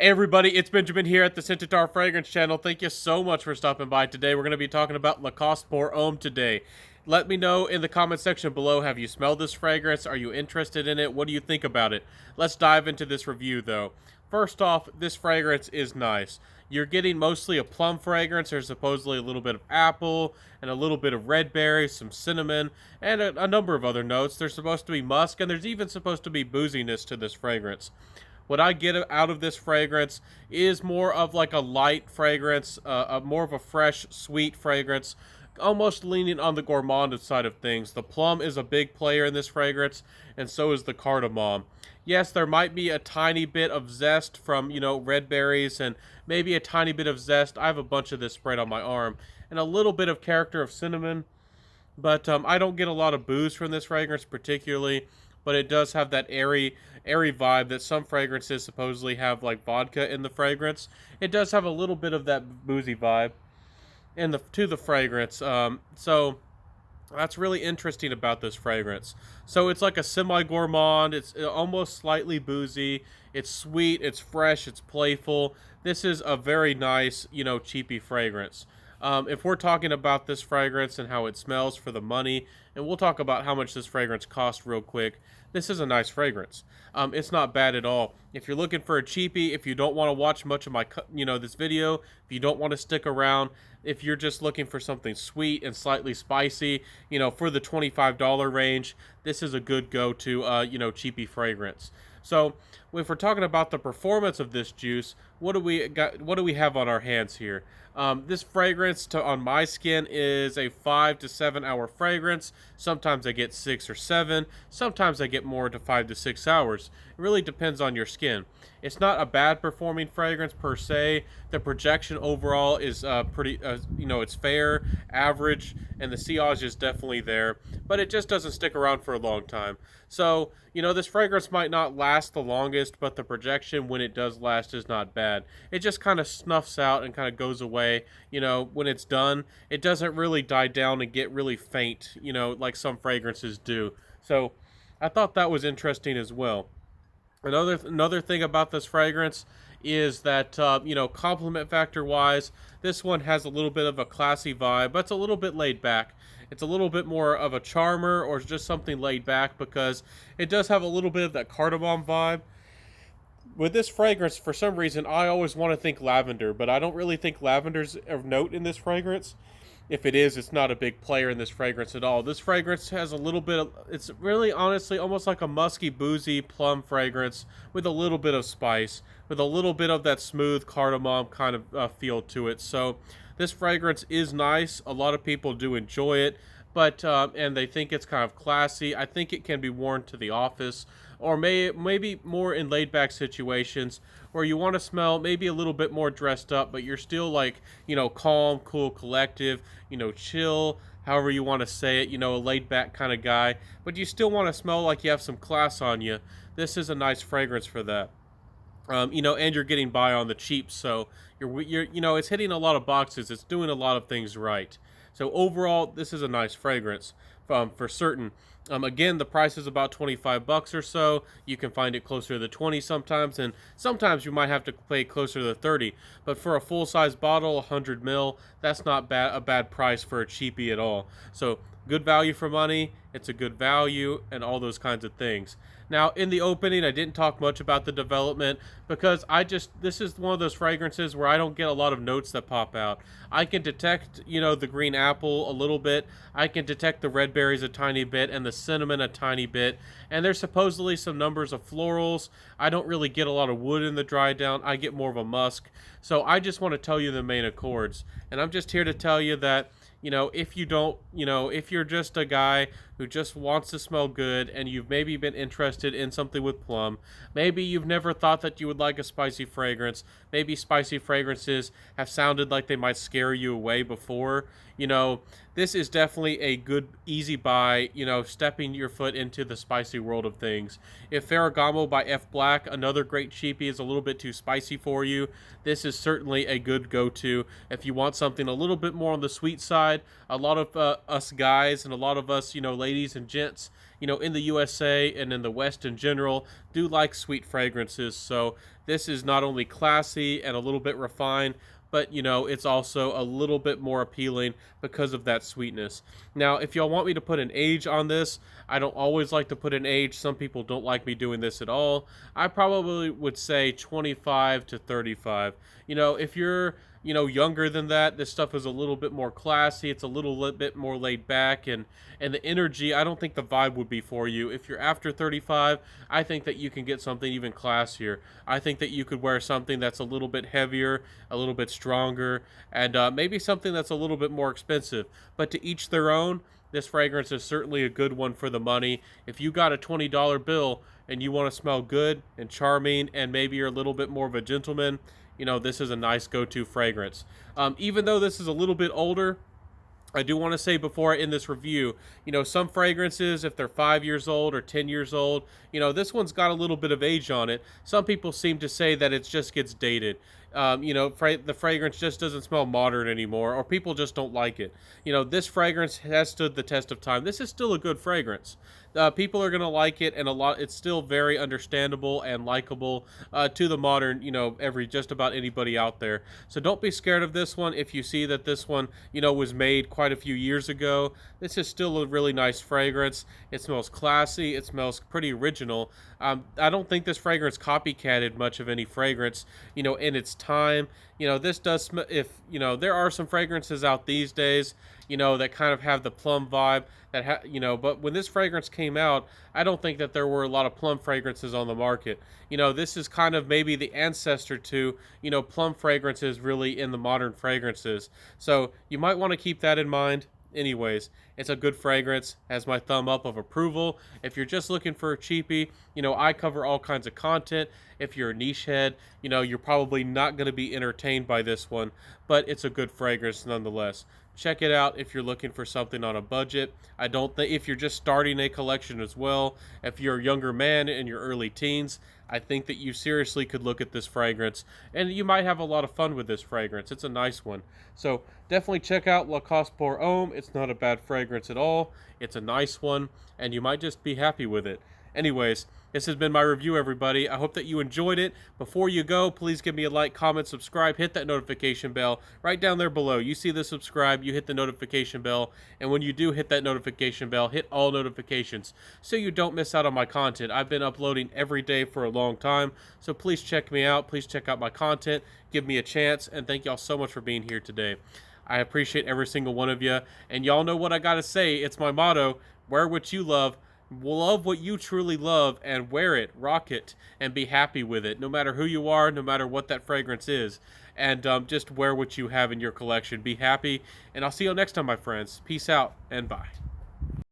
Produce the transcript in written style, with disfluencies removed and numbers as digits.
Hey everybody, it's Benjamin here at the Centaur Fragrance Channel. Thank you so much for stopping by today. We're going to be talking about Lacoste Poure Homme today. Let me know in the comment section below, have you smelled this fragrance? Are you interested in it? What do you think about it? Let's dive into this review though. First off, this fragrance is nice. You're getting mostly a plum fragrance. There's supposedly a little bit of apple and a little bit of red berry, some cinnamon, and a number of other notes. There's supposed to be musk, and there's even supposed to be booziness to this fragrance. What I get out of this fragrance is more of like a light fragrance, more of a fresh, sweet fragrance, almost leaning on the gourmand side of things. The plum is a big player in this fragrance, and so is the cardamom. Yes, there might be a tiny bit of zest from, red berries and maybe a tiny bit of zest. I have a bunch of this sprayed on my arm, and a little bit of character of cinnamon. But I don't get a lot of booze from this fragrance particularly, but it does have that airy vibe that some fragrances supposedly have, like vodka in the fragrance. It does have a little bit of that boozy vibe to the fragrance. So that's really interesting about this fragrance. So it's like a semi-gourmand. It's almost slightly boozy. It's sweet. It's fresh. It's playful. This is a very nice, cheapy fragrance. If we're talking about this fragrance and how it smells for the money, and we'll talk about how much this fragrance costs real quick, this is a nice fragrance. It's not bad at all. If you're looking for a cheapie, if you don't want to watch much of my, this video, if you don't want to stick around, if you're just looking for something sweet and slightly spicy, for the $25 range, this is a good go-to, cheapie fragrance. So if we're talking about the performance of this juice, what do we got? What do we have on our hands here? This fragrance on my skin is a 5 to 7 hour fragrance. Sometimes I get 6 or 7. Sometimes I get more to 5 to 6 hours. It really depends on your skin. It's not a bad performing fragrance per se. The projection overall is pretty, it's fair, average, and the sillage is definitely there, but it just doesn't stick around for a long time. So, this fragrance might not last the longest, but the projection when it does last is not bad. It just kind of snuffs out and kind of goes away, when it's done. It doesn't really die down and get really faint, like some fragrances do. So, I thought that was interesting as well. Another thing about this fragrance is that compliment factor wise, this one has a little bit of a classy vibe, but it's a little bit laid back. It's a little bit more of a charmer or just something laid back because it does have a little bit of that cardamom vibe. With this fragrance, for some reason, I always want to think lavender, but I don't really think lavender's of note in this fragrance. If it is, it's not a big player in this fragrance at all. This fragrance has a little bit of, it's really honestly almost like a musky, boozy plum fragrance with a little bit of spice, with a little bit of that smooth cardamom kind of feel to it. So this fragrance is nice. A lot of people do enjoy it, but and they think it's kind of classy. I think it can be worn to the office, or maybe more in laid back situations where you want to smell maybe a little bit more dressed up, but you're still like, calm, cool, collective, chill, however you want to say it, a laid back kind of guy, but you still want to smell like you have some class on you. This is a nice fragrance for that. And you're getting by on the cheap, so it's hitting a lot of boxes. It's doing a lot of things right. So overall, this is a nice fragrance, for certain. Again, the price is about 25 bucks or so. You can find it closer to the 20 sometimes, and sometimes you might have to pay closer to the 30. But for a full-size bottle, 100 ml, that's not a bad price for a cheapie at all. So good value for money. It's a good value, and all those kinds of things. Now, in the opening, I didn't talk much about the development because this is one of those fragrances where I don't get a lot of notes that pop out. I can detect, the green apple a little bit. I can detect the red berries a tiny bit and the cinnamon a tiny bit. And there's supposedly some numbers of florals. I don't really get a lot of wood in the dry down. I get more of a musk. So I just want to tell you the main accords. And I'm just here to tell you that, if you don't, if you're just a guy who just wants to smell good and you've maybe been interested in something with plum, maybe you've never thought that you would like a spicy fragrance, maybe spicy fragrances have sounded like they might scare you away before, this is definitely a good, easy buy, stepping your foot into the spicy world of things. If Ferragamo by F Black, another great cheapie, is a little bit too spicy for you, this is certainly a good go-to. If you want something a little bit more on the sweet side, a lot of us guys and a lot of us, ladies and gents, in the USA and in the West in general, do like sweet fragrances. So this is not only classy and a little bit refined, but it's also a little bit more appealing because of that sweetness. Now, if y'all want me to put an age on this, I don't always like to put an age. Some people don't like me doing this at all. I probably would say 25 to 35. If you're younger than that, this stuff is a little bit more classy. It's a little bit more laid back, and the energy, I don't think the vibe would be for you. If you're after 35, I think that you can get something even classier. I think that you could wear something that's a little bit heavier, a little bit stronger, and maybe something that's a little bit more expensive. But to each their own. This fragrance is certainly a good one for the money. If you got a $20 bill and you want to smell good and charming, and maybe you're a little bit more of a gentleman, this is a nice go-to fragrance. Even though this is a little bit older, I do want to say before I end this review, some fragrances, if they're 5 years old or 10 years old, this one's got a little bit of age on it. Some people seem to say that it just gets dated. The fragrance just doesn't smell modern anymore, or people just don't like it. This fragrance has stood the test of time. This is still a good fragrance. People are going to like it, and it's still very understandable and likable to the modern, just about anybody out there. So don't be scared of this one. If you see that this one, was made quite a few years ago, this is still a really nice fragrance. It smells classy. It smells pretty original. I don't think this fragrance copycatted much of any fragrance, in its time. This does there are some fragrances out these days, that kind of have the plum vibe but when this fragrance came out, I don't think that there were a lot of plum fragrances on the market. This is kind of maybe the ancestor to, plum fragrances really in the modern fragrances. So you might want to keep that in mind. Anyways, it's a good fragrance, has my thumb up of approval. If you're just looking for a cheapie, I cover all kinds of content. If you're a niche head, you're probably not going to be entertained by this one, but it's a good fragrance nonetheless. Check it out if you're looking for something on a budget. I don't think, if you're just starting a collection as well, if you're a younger man in your early teens, I think that you seriously could look at this fragrance, and you might have a lot of fun with this fragrance. It's a nice one. So definitely check out Lacoste Poure Homme. It's not a bad fragrance at all. It's a nice one, and you might just be happy with it. Anyways, this has been my review, everybody. I hope that you enjoyed it. Before you go, please give me a like, comment, subscribe, hit that notification bell right down there below. You see the subscribe, you hit the notification bell, and when you do hit that notification bell, hit all notifications so you don't miss out on my content. I've been uploading every day for a long time, so please check me out. Please check out my content. Give me a chance, and thank y'all so much for being here today. I appreciate every single one of you, and y'all know what I gotta say. It's my motto: wear what you love what you truly love, and wear it, rock it, and be happy with it, no matter who you are, no matter what that fragrance is. And just wear what you have in your collection. Be happy, and I'll see you next time, my friends. Peace out, and bye.